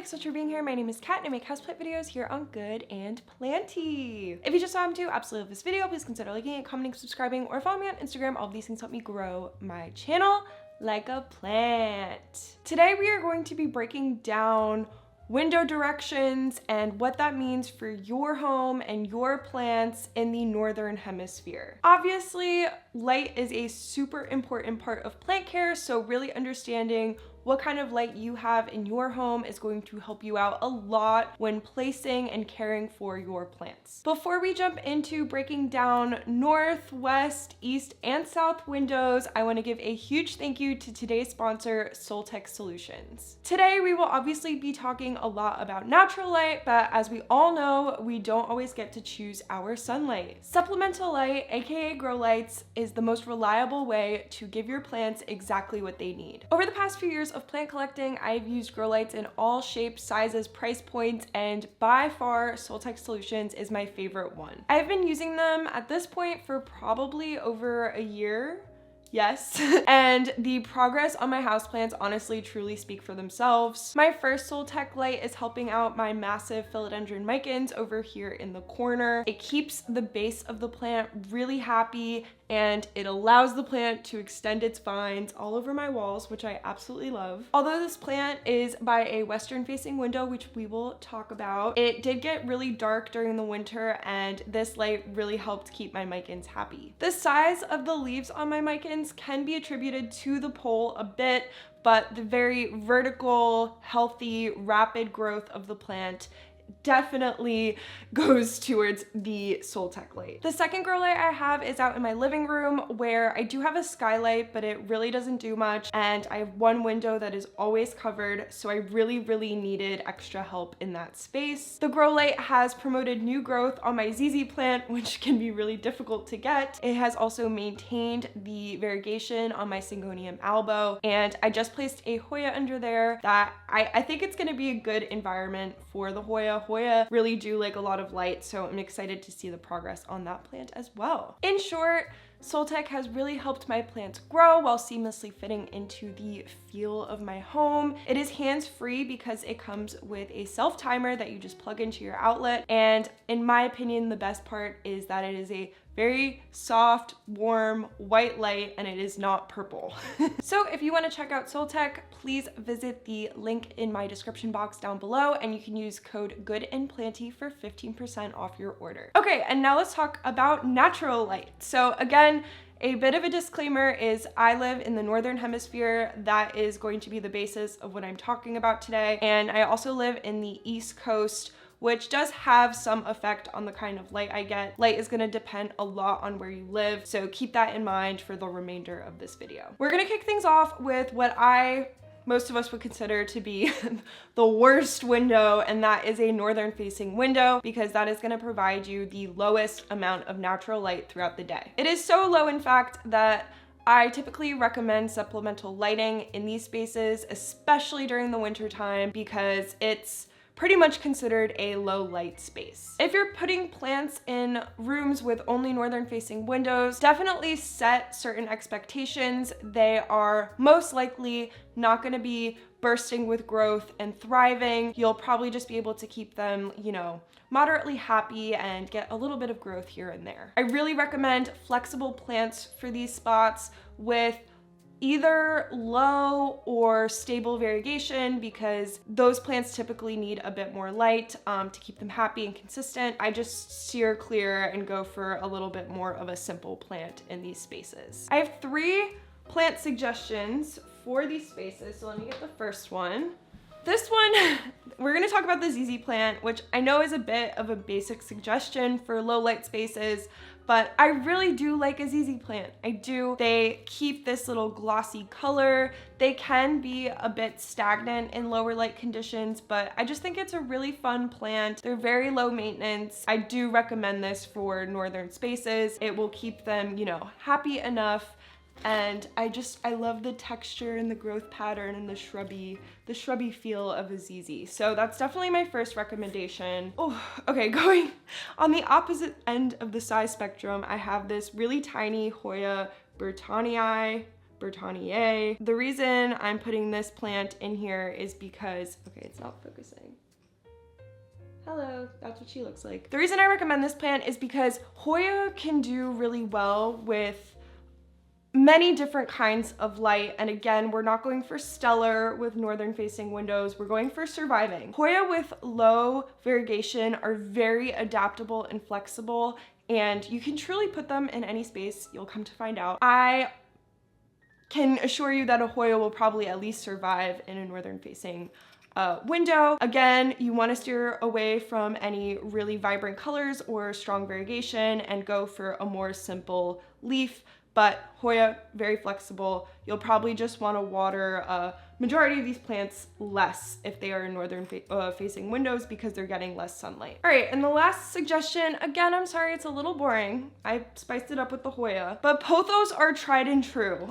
thanks so much for being here. My name is Kat and I make houseplant videos here on Good and Planty. If you just saw him too, absolutely love this video. Please consider liking it, commenting, subscribing, or follow me on Instagram. All of these things help me grow my channel like a plant. Today we are going to be breaking down window directions and what that means for your home and your plants in the northern hemisphere. Obviously, light is a super important part of plant care, so really understanding what kind of light you have in your home is going to help you out a lot when placing and caring for your plants. Before we jump into breaking down north, west, east, and south windows, I want to give a huge thank you to today's sponsor, Soltech Solutions. Today, we will obviously be talking a lot about natural light, but as we all know, we don't always get to choose our sunlight. Supplemental light, aka grow lights, is the most reliable way to give your plants exactly what they need. Over the past few years of plant collecting, I've used grow lights in all shapes, sizes, price points, and by far Soltech Solutions is my favorite one. I've been using them at this point for probably over a year. Yes. And the progress on my houseplants honestly truly speak for themselves. My first Soltech light is helping out my massive philodendron micans over here in the corner. It keeps the base of the plant really happy and it allows the plant to extend its vines all over my walls, which I absolutely love. Although this plant is by a western facing window, which we will talk about, it did get really dark during the winter and this light really helped keep my micans happy. The size of the leaves on my micans can be attributed to the pole a bit, but the very vertical, healthy, rapid growth of the plant definitely goes towards the Soltech light. The second grow light I have is out in my living room where I do have a skylight, but it really doesn't do much. And I have one window that is always covered. So I really needed extra help in that space. The grow light has promoted new growth on my ZZ plant, which can be really difficult to get. It has also maintained the variegation on my Syngonium albo. And I just placed a Hoya under there that I think it's gonna be a good environment for the Hoya. Hoya really do like a lot of light, so I'm excited to see the progress on that plant as well. In short, Soltech has really helped my plants grow while seamlessly fitting into the feel of my home. It is hands-free because it comes with a self-timer that you just plug into your outlet. And in my opinion, the best part is that it is a very soft, warm, white light, and it is not purple. So if you want to check out Soltech, please visit the link in my description box down below, and you can use code GOODANDPLANTY for 15% off your order. Okay, and now let's talk about natural light. So again, a bit of a disclaimer is I live in the northern hemisphere. That is going to be the basis of what I'm talking about today. And I also live in the East Coast, which does have some effect on the kind of light I get. Light is gonna depend a lot on where you live, so keep that in mind for the remainder of this video. We're gonna kick things off with what most of us would consider to be the worst window, and that is a northern facing window because that is going to provide you the lowest amount of natural light throughout the day. It is so low, in fact, that I typically recommend supplemental lighting in these spaces, especially during the winter time, because it's pretty much considered a low light space. If you're putting plants in rooms with only northern facing windows, definitely set certain expectations. They are most likely not gonna be bursting with growth and thriving. You'll probably just be able to keep them, moderately happy and get a little bit of growth here and there. I really recommend flexible plants for these spots with either low or stable variegation because those plants typically need a bit more light to keep them happy and consistent. I just steer clear and go for a little bit more of a simple plant in these spaces. I have 3 plant suggestions for these spaces, so let me get the first one. This one, we're gonna talk about the ZZ plant, which I know is a bit of a basic suggestion for low light spaces, but I really do like a ZZ plant. I do. They keep this little glossy color. They can be a bit stagnant in lower light conditions, but I just think it's a really fun plant. They're very low maintenance. I do recommend this for northern spaces. It will keep them, happy enough. And I love the texture and the growth pattern and the shrubby feel of a ZZ. So that's definitely my first recommendation. Oh, okay, going on the opposite end of the size spectrum, I have this really tiny Hoya Burtonnii. Bertonier. The reason I'm putting this plant in here is because, okay, it's not focusing. Hello, that's what she looks like. The reason I recommend this plant is because Hoya can do really well with many different kinds of light. And again, we're not going for stellar with northern facing windows. We're going for surviving. Hoya with low variegation are very adaptable and flexible, and you can truly put them in any space. You'll come to find out. I can assure you that a Hoya will probably at least survive in a northern facing window. Again, you want to steer away from any really vibrant colors or strong variegation and go for a more simple leaf. But Hoya, very flexible. You'll probably just want to water majority of these plants less if they are in northern facing windows because they're getting less sunlight. All right, and the last suggestion, again, I'm sorry, it's a little boring. I spiced it up with the Hoya, but pothos are tried and true.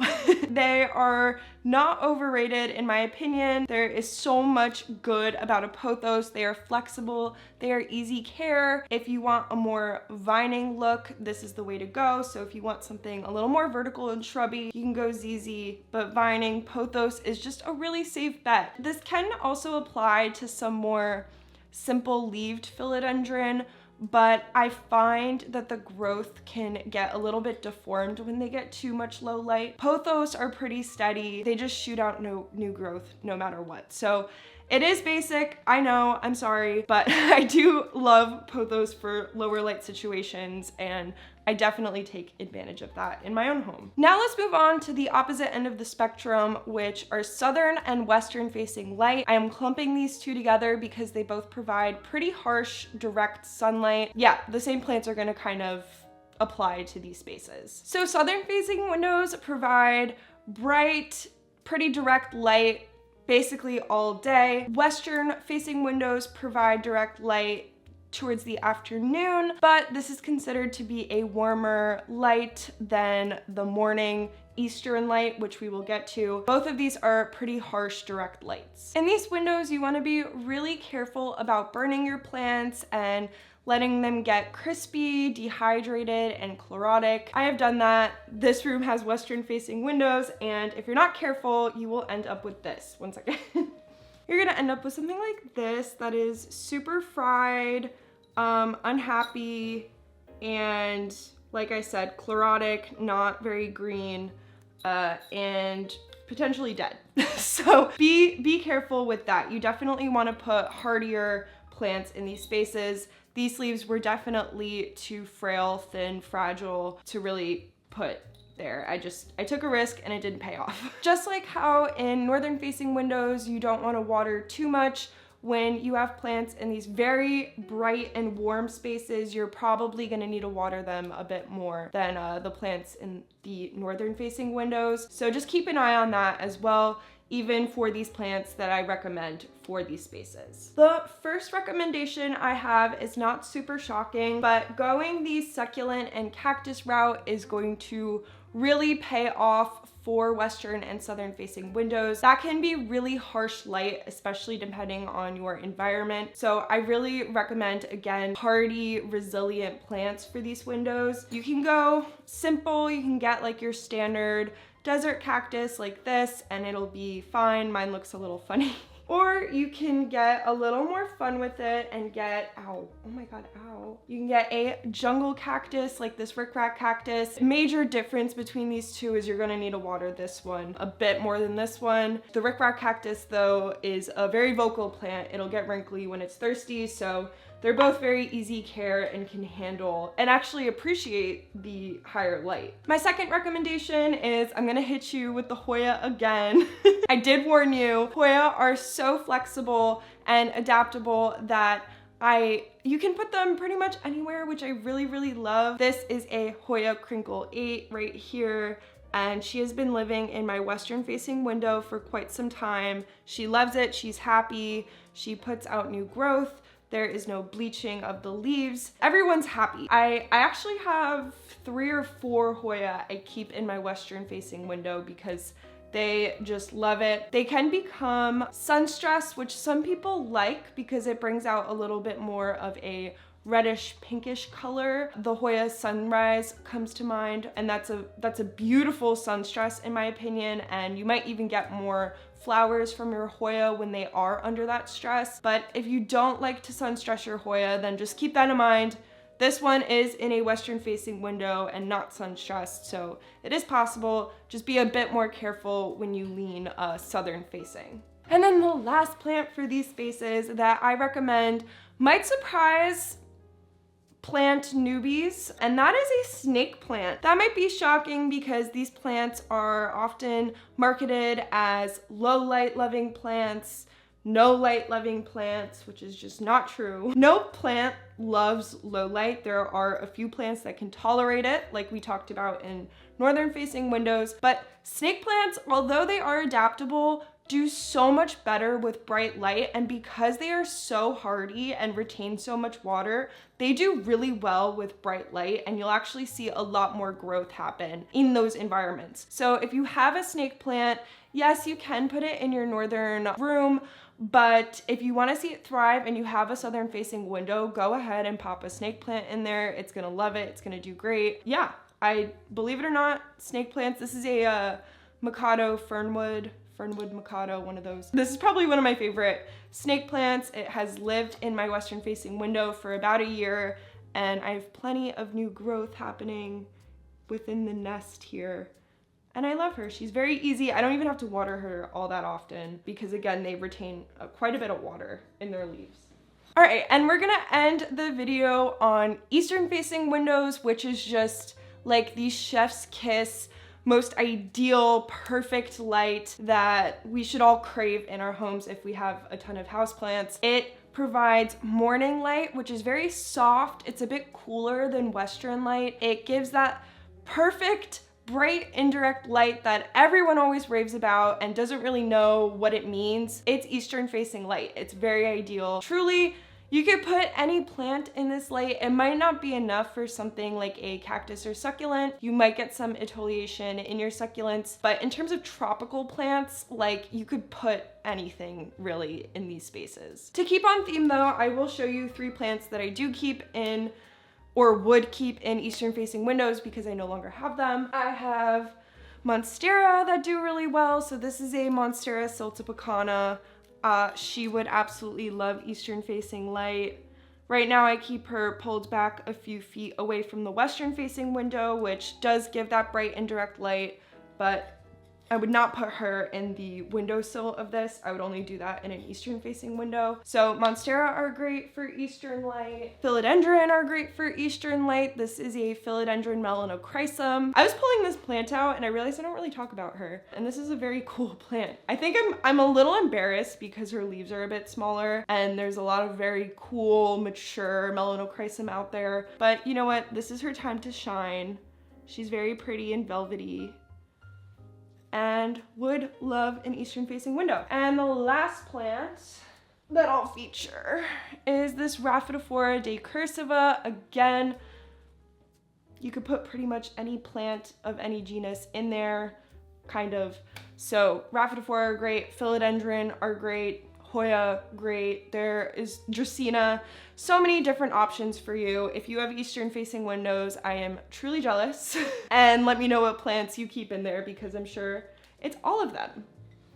They are not overrated in my opinion. There is so much good about a pothos. They are flexible, they are easy care. If you want a more vining look, this is the way to go. So if you want something a little more vertical and shrubby, you can go ZZ, but vining, pothos is just a really safe bet. This can also apply to some more simple leaved philodendron, but I find that the growth can get a little bit deformed when they get too much low light. Pothos are pretty steady. They just shoot out new growth no matter what. So it is basic, I know, I'm sorry, but I do love pothos for lower light situations, and I definitely take advantage of that in my own home. Now let's move on to the opposite end of the spectrum, which are southern and western facing light. I am clumping these two together because they both provide pretty harsh, direct sunlight. Yeah, the same plants are gonna kind of apply to these spaces. So southern facing windows provide bright, pretty direct light basically all day. Western facing windows provide direct light towards the afternoon, but this is considered to be a warmer light than the morning eastern light, which we will get to. Both of these are pretty harsh direct lights. In these windows, you want to be really careful about burning your plants and letting them get crispy, dehydrated, and chlorotic. I have done that. This room has western facing windows, and if you're not careful, you will end up with this. One second. You're gonna end up with something like this that is super fried, unhappy, and like I said, chlorotic, not very green, and potentially dead. So be careful with that. You definitely want to put hardier plants in these spaces. These leaves were definitely too frail, thin, fragile to really put there. I took a risk and it didn't pay off. Just like how in northern facing windows, you don't want to water too much. When you have plants in these very bright and warm spaces, you're probably going to need to water them a bit more than the plants in the northern facing windows. So just keep an eye on that as well, even for these plants that I recommend for these spaces. The first recommendation I have is not super shocking, but going the succulent and cactus route is going to really pay off for western and southern facing windows. That can be really harsh light, especially depending on your environment. So I really recommend, again, hardy, resilient plants for these windows. You can go simple, you can get like your standard desert cactus like this and it'll be fine. Mine looks a little funny. Or you can get a little more fun with it and get, ow, oh my God, ow. You can get a jungle cactus like this rickrack cactus. Major difference between these two is you're gonna need to water this one a bit more than this one. The rickrack cactus though is a very vocal plant. It'll get wrinkly when it's thirsty, so they're both very easy care and can handle and actually appreciate the higher light. My second recommendation is I'm gonna hit you with the Hoya again. I did warn you, Hoya are so flexible and adaptable that you can put them pretty much anywhere, which I really, really love. This is a Hoya Crinkle 8 right here, and she has been living in my western facing window for quite some time. She loves it, she's happy, she puts out new growth. There is no bleaching of the leaves. Everyone's happy. I actually have 3 or 4 Hoya I keep in my western facing window because they just love it. They can become sun stressed, which some people like because it brings out a little bit more of a reddish pinkish color. The Hoya Sunrise comes to mind, and that's a beautiful sunstress in my opinion, and you might even get more flowers from your Hoya when they are under that stress. But if you don't like to sunstress your Hoya, then just keep that in mind. This one is in a western facing window and not sunstressed, so it is possible. Just be a bit more careful when you lean southern facing. And then the last plant for these spaces that I recommend might surprise plant newbies, and that is a snake plant. That might be shocking because these plants are often marketed as low light loving plants, no light loving plants, which is just not true. No plant loves low light. There are a few plants that can tolerate it, like we talked about in northern facing windows, but snake plants, although they are adaptable, do so much better with bright light, and because they are so hardy and retain so much water, they do really well with bright light, and you'll actually see a lot more growth happen in those environments. So if you have a snake plant, yes, you can put it in your northern room, but if you want to see it thrive and you have a southern facing window, go ahead and pop a snake plant in there. It's gonna love it, it's gonna do great. Yeah, I believe it or not, snake plants, this is a Mikado Fernwood Mikado, one of those. This is probably one of my favorite snake plants. It has lived in my western facing window for about a year, and I have plenty of new growth happening within the nest here. And I love her. She's very easy. I don't even have to water her all that often because, again, they retain quite a bit of water in their leaves. All right, and we're gonna end the video on eastern facing windows, which is just like the chef's kiss, most ideal, perfect light that we should all crave in our homes if we have a ton of houseplants. It provides morning light, which is very soft. It's a bit cooler than western light. It gives that perfect, bright, indirect light that everyone always raves about and doesn't really know what it means. It's eastern facing light. It's very ideal. Truly, you could put any plant in this light. It might not be enough for something like a cactus or succulent. You might get some etiolation in your succulents, but in terms of tropical plants, like, you could put anything really in these spaces. To keep on theme though, I will show you 3 plants that I do keep in or would keep in eastern facing windows because I no longer have them. I have Monstera that do really well. So this is a Monstera siltepecana. She would absolutely love eastern facing light. Right now I keep her pulled back a few feet away from the western facing window, which does give that bright indirect light, but I would not put her in the windowsill of this. I would only do that in an eastern facing window. So Monstera are great for eastern light. Philodendron are great for eastern light. This is a Philodendron melanochrysum. I was pulling this plant out and I realized I don't really talk about her. And this is a very cool plant. I think I'm a little embarrassed because her leaves are a bit smaller and there's a lot of very cool, mature melanochrysum out there. But you know what? This is her time to shine. She's very pretty and velvety, and would love an eastern facing window. And the last plant that I'll feature is this Rhaphidophora decursiva. Again, you could put pretty much any plant of any genus in there, kind of. So Rhaphidophora are great, Philodendron are great, Hoya, great. There is Dracaena. So many different options for you. If you have eastern facing windows, I am truly jealous. And let me know what plants you keep in there because I'm sure it's all of them.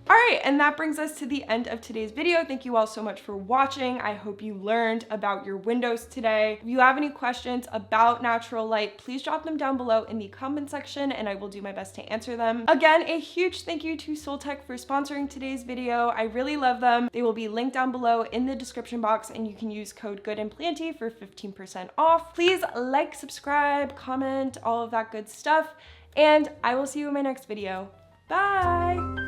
All right, and that brings us to the end of today's video. Thank you all so much for watching. I hope you learned about your windows today. If you have any questions about natural light, please drop them down below in the comment section and I will do my best to answer them. Again, a huge thank you to Soltech for sponsoring today's video. I really love them. They will be linked down below in the description box and you can use code GOODandPlanty for 15% off. Please like, subscribe, comment, all of that good stuff, and I will see you in my next video. Bye!